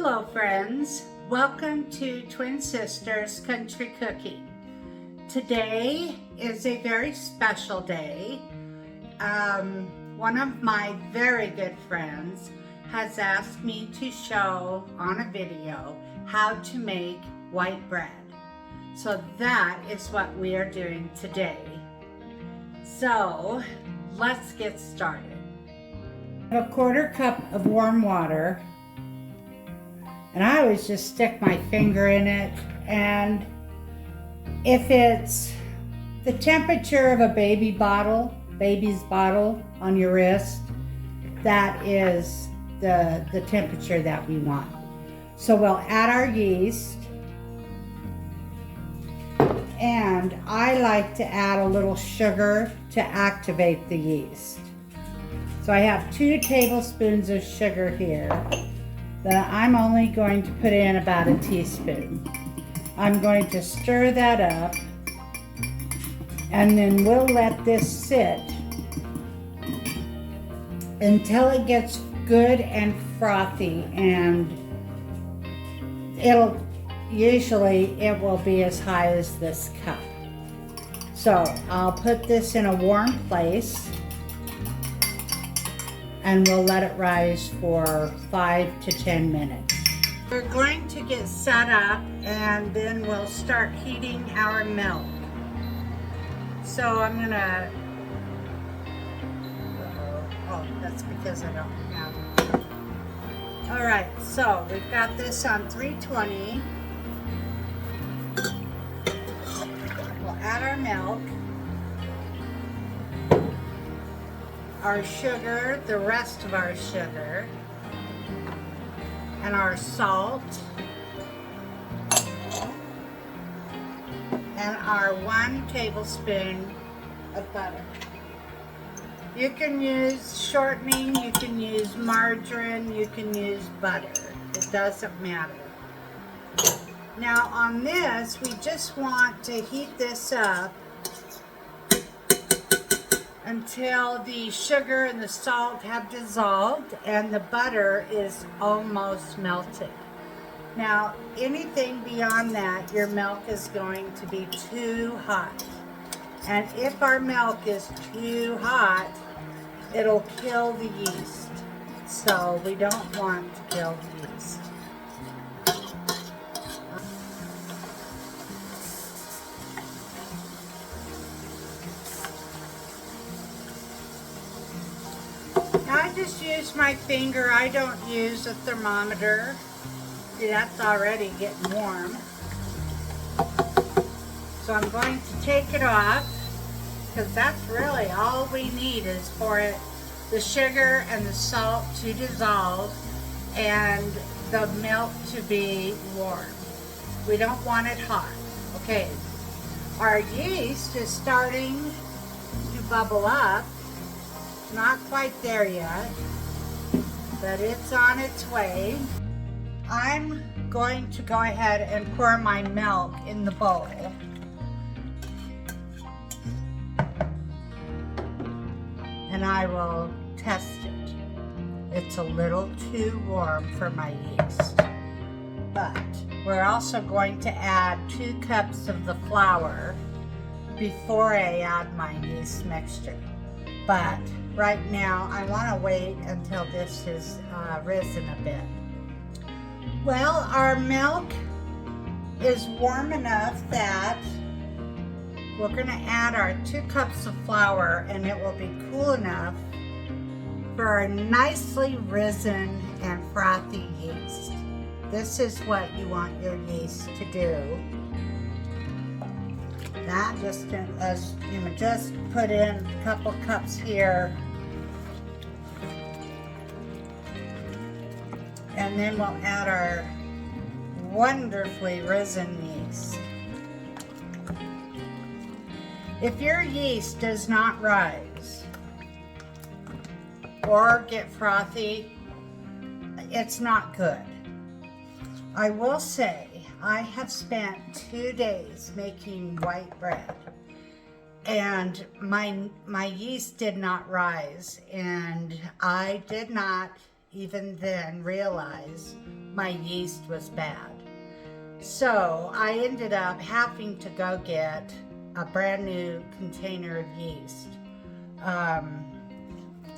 Hello friends, welcome to Twin Sisters Country Cooking. Today is a very special day. One of my very good friends has asked me to show on a video how to make white bread. So that is what we are doing today. So let's get started. I have a 1/4 cup of warm water. And I always just stick my finger in it, and if it's the temperature of a baby's bottle on your wrist, that is the temperature that we want. So we'll add our yeast, and I like to add a little sugar to activate the yeast. So I have 2 tablespoons of sugar here. That I'm only going to put in about a teaspoon. I'm going to stir that up, and then we'll let this sit until it gets good and frothy, and it will be as high as this cup. So I'll put this in a warm place, and we'll let it rise for 5 to 10 minutes. We're going to get set up, and then we'll start heating our milk. So I'm gonna, that's because I don't have it. All right, so we've got this on 320. We'll add our milk, our sugar, the rest of our sugar, and our salt, and our 1 tablespoon of butter. You can use shortening, you can use margarine, you can use butter. It doesn't matter. Now on this, we just want to heat this up until the sugar and the salt have dissolved and the butter is almost melted. Now, anything beyond that, your milk is going to be too hot. And if our milk is too hot, it'll kill the yeast. So we don't want to kill the yeast. I just use my finger. I don't use a thermometer. That's already getting warm. So I'm going to take it off, because that's really all we need is for the sugar and the salt to dissolve and the milk to be warm. We don't want it hot. Okay, our yeast is starting to bubble up. Not quite there yet, but it's on its way. I'm going to go ahead and pour my milk in the bowl. And I will test it. It's a little too warm for my yeast. But we're also going to add 2 cups of the flour before I add my yeast mixture. But right now, I want to wait until this is risen a bit. Well, our milk is warm enough that we're going to add our 2 cups of flour, and it will be cool enough for our nicely risen and frothy yeast. This is what you want your yeast to do. That just put in a couple cups here, and then we'll add our wonderfully risen yeast. If your yeast does not rise or get frothy, it's not good. I will say, I have spent 2 days making white bread, and my yeast did not rise, and I did not even then realize my yeast was bad. So I ended up having to go get a brand new container of yeast.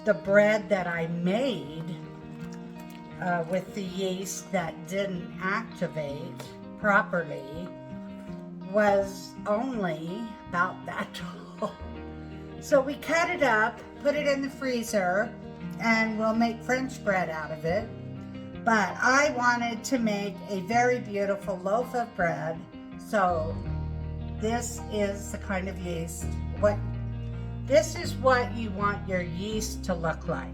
The bread that I made with the yeast that didn't activate properly was only about that tall. So we cut it up, put it in the freezer, and we'll make French bread out of it. But I wanted to make a very beautiful loaf of bread, so this is the kind of yeast. This is what you want your yeast to look like.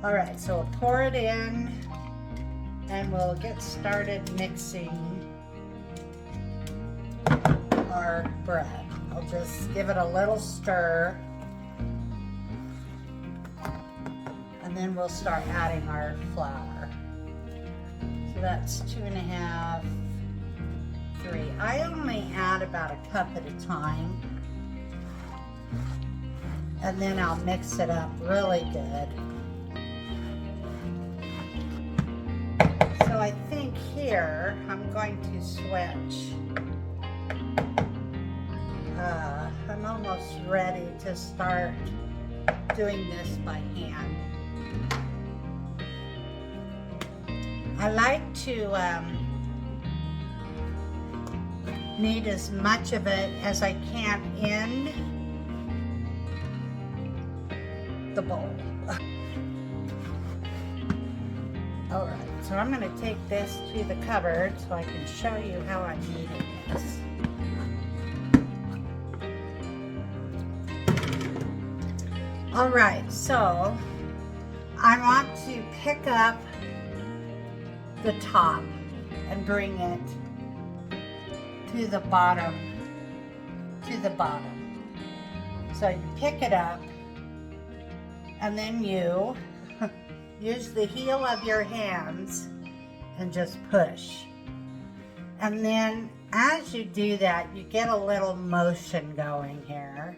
All right, so we'll pour it in and we'll get started mixing our bread. I'll just give it a little stir. And then we'll start adding our flour. So that's 2.5, 3. I only add about a cup at a time. And then I'll mix it up really good. So I think here I'm going to switch. I'm almost ready to start doing this by hand. I like to knead as much of it as I can in the bowl. All right, so I'm going to take this to the cupboard so I can show you how I'm kneading this. All right, so I want to pick up the top and bring it to the bottom, So you pick it up and then you use the heel of your hands and just push. And then as you do that, you get a little motion going here.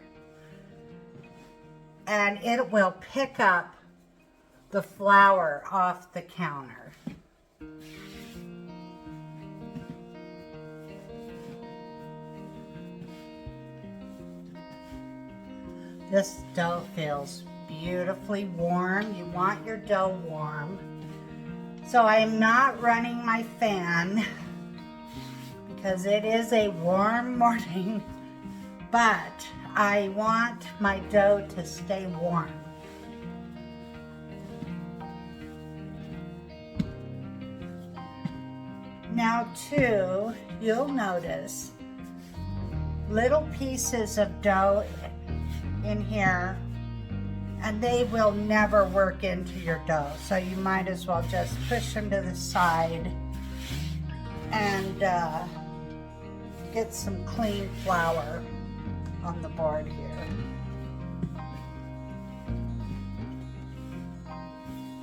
And it will pick up the flour off the counter. This dough feels beautifully warm. You want your dough warm. So I am not running my fan because it is a warm morning, but I want my dough to stay warm. Now too, you'll notice little pieces of dough in here, and they will never work into your dough. So you might as well just push them to the side and get some clean flour on the board here.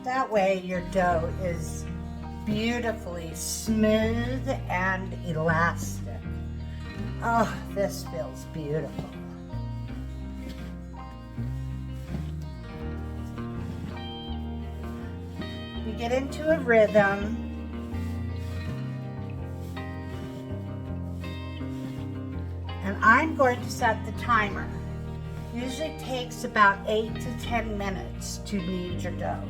That way your dough is beautifully smooth and elastic. Oh, this feels beautiful. You get into a rhythm. And I'm going to set the timer. Usually takes about 8 to 10 minutes to knead your dough.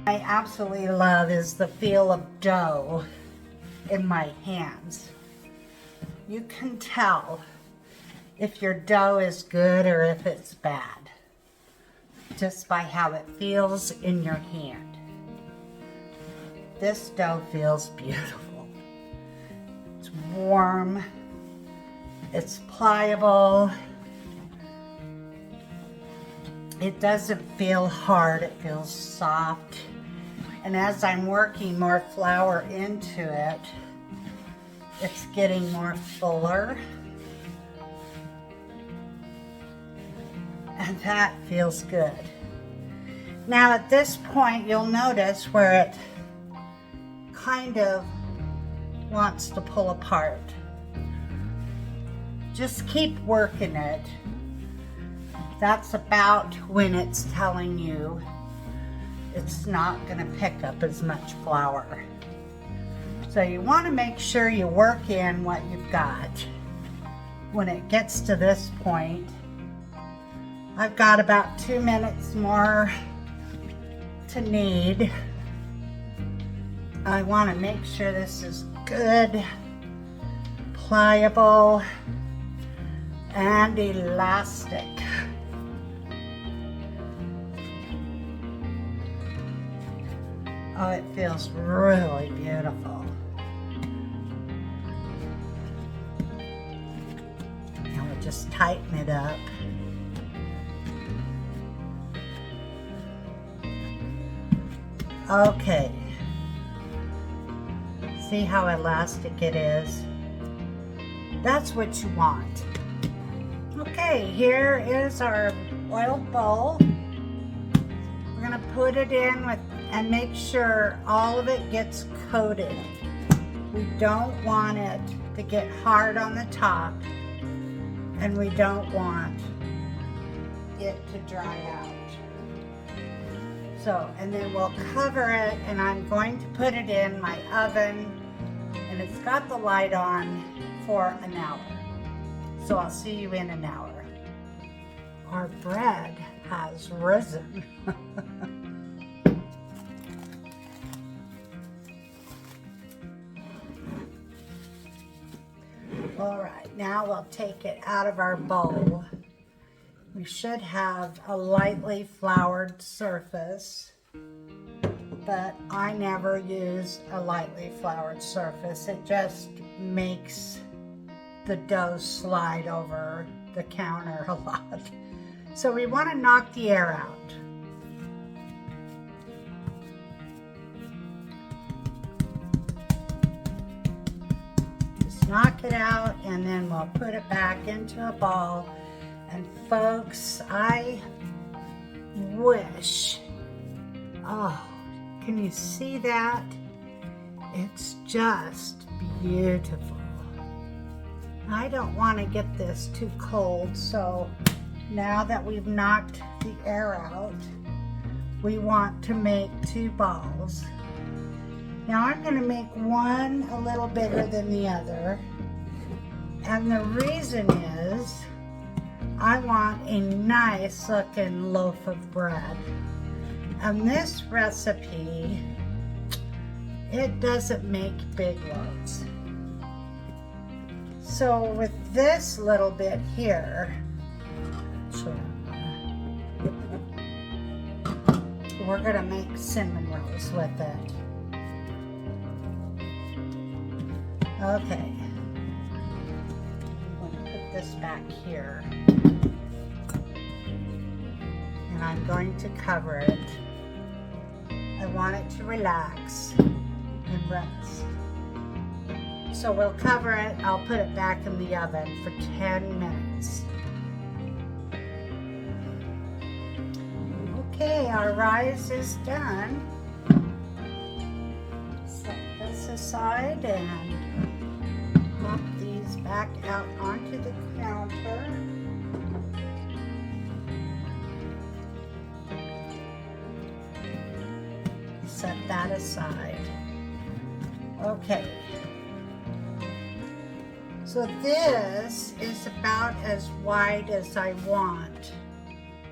I absolutely love is the feel of dough in my hands. You can tell if your dough is good or if it's bad. just by how it feels in your hand. This dough feels beautiful. It's warm, it's pliable. It doesn't feel hard, it feels soft. And as I'm working more flour into it, it's getting more fuller. And that feels good. Now at this point, you'll notice where it kind of wants to pull apart. Just keep working it. That's about when it's telling you it's not going to pick up as much flour. So you want to make sure you work in what you've got. When it gets to this point, I've got about 2 minutes more to knead. I want to make sure this is good, pliable, and elastic. Oh, it feels really beautiful. Now we'll just tighten it up. Okay. See how elastic it is? That's what you want. Okay, here is our oiled bowl. We're gonna put it in with and make sure all of it gets coated. We don't want it to get hard on the top, and we don't want it to dry out. So, and then we'll cover it, and I'm going to put it in my oven, and it's got the light on for an hour. So I'll see you in an hour. Our bread has risen. All right, now we'll take it out of our bowl. We should have a lightly floured surface, but I never use a lightly floured surface. It just makes the dough slide over the counter a lot. So we want to knock the air out. Knock it out, and then we'll put it back into a ball. And folks, I wish, oh, can you see that? It's just beautiful. I don't want to get this too cold, so now that we've knocked the air out, we want to make 2 balls. Now I'm going to make one a little bigger than the other, and the reason is I want a nice looking loaf of bread. And this recipe, it doesn't make big loaves. So with this little bit here, we're going to make cinnamon rolls with it. Okay, I'm going to put this back here, and I'm going to cover it. I want it to relax and rest. So we'll cover it. I'll put it back in the oven for 10 minutes. Okay, our rice is done. Set this aside and pop these back out onto the counter. Set that aside. Okay. So this is about as wide as I want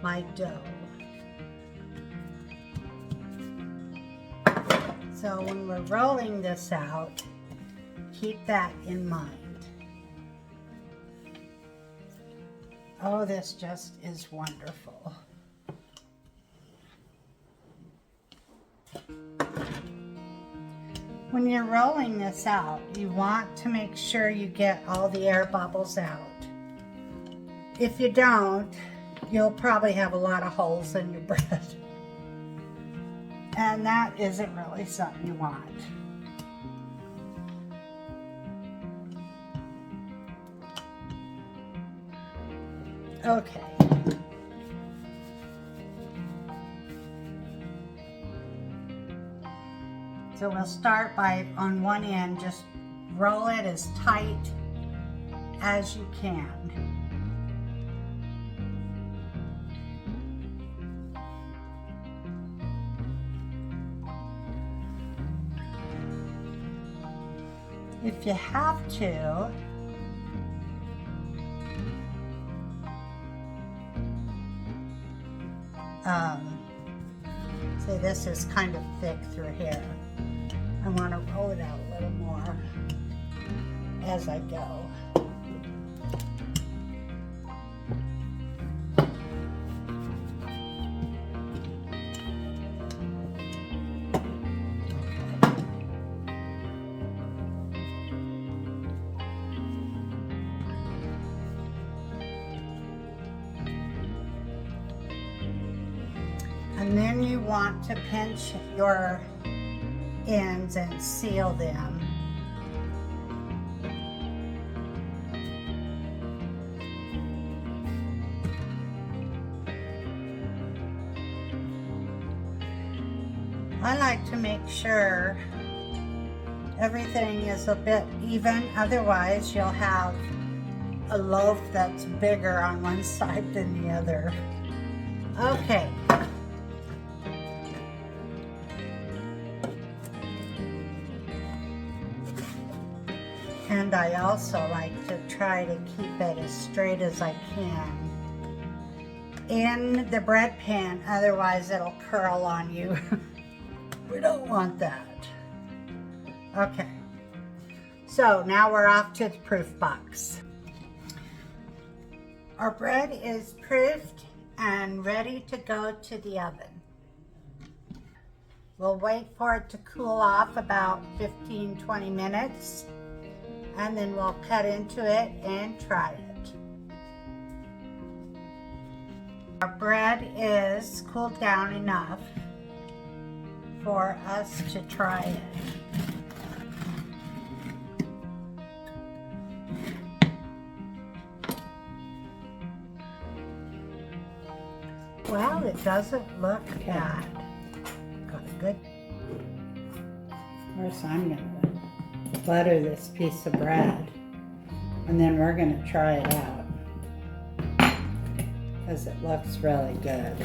my dough. So when we're rolling this out, keep that in mind. Oh, this just is wonderful. When you're rolling this out, you want to make sure you get all the air bubbles out. If you don't, you'll probably have a lot of holes in your bread. And that isn't really something you want. Okay. So we'll start by, on one end, just roll it as tight as you can. If you have to, see, this is kind of thick through here. I want to roll it out a little more as I go. And then you want to pinch your ends and seal them. I like to make sure everything is a bit even, otherwise you'll have a loaf that's bigger on one side than the other. Okay. And I also like to try to keep it as straight as I can in the bread pan, otherwise it'll curl on you. We don't want that. Okay, so now we're off to the proof box. Our bread is proofed and ready to go to the oven. We'll wait for it to cool off about 15-20 minutes. And then we'll cut into it and try it. Our bread is cooled down enough for us to try it. Well, it doesn't look bad. Got a good. Of course, I'm gonna butter this piece of bread, and then we're going to try it out because it looks really good.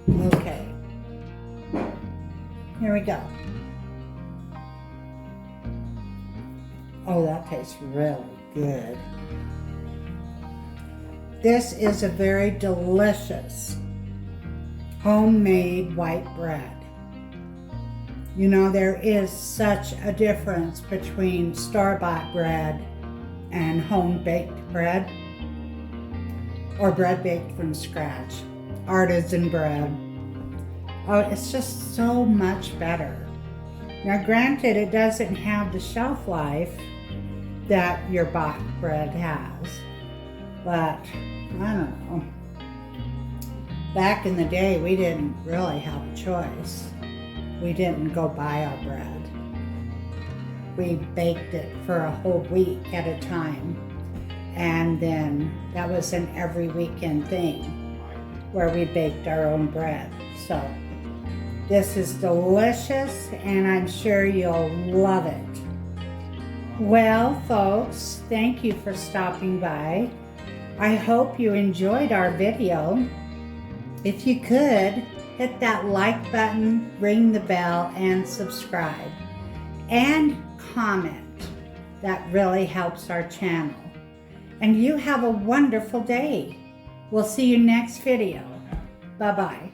Okay, here we go. Oh, that tastes really good. This is a very delicious homemade white bread. You know, there is such a difference between store-bought bread and home-baked bread, or bread baked from scratch, artisan bread. Oh, it's just so much better. Now, granted, it doesn't have the shelf life that your bought bread has, but I don't know. Back in the day, we didn't really have a choice. We didn't go buy our bread. We baked it for a whole week at a time. And then that was an every weekend thing where we baked our own bread. So this is delicious, and I'm sure you'll love it. Well, folks, thank you for stopping by. I hope you enjoyed our video. If you could, hit that like button, ring the bell, and subscribe. And comment. That really helps our channel. And you have a wonderful day. We'll see you next video. Bye-bye.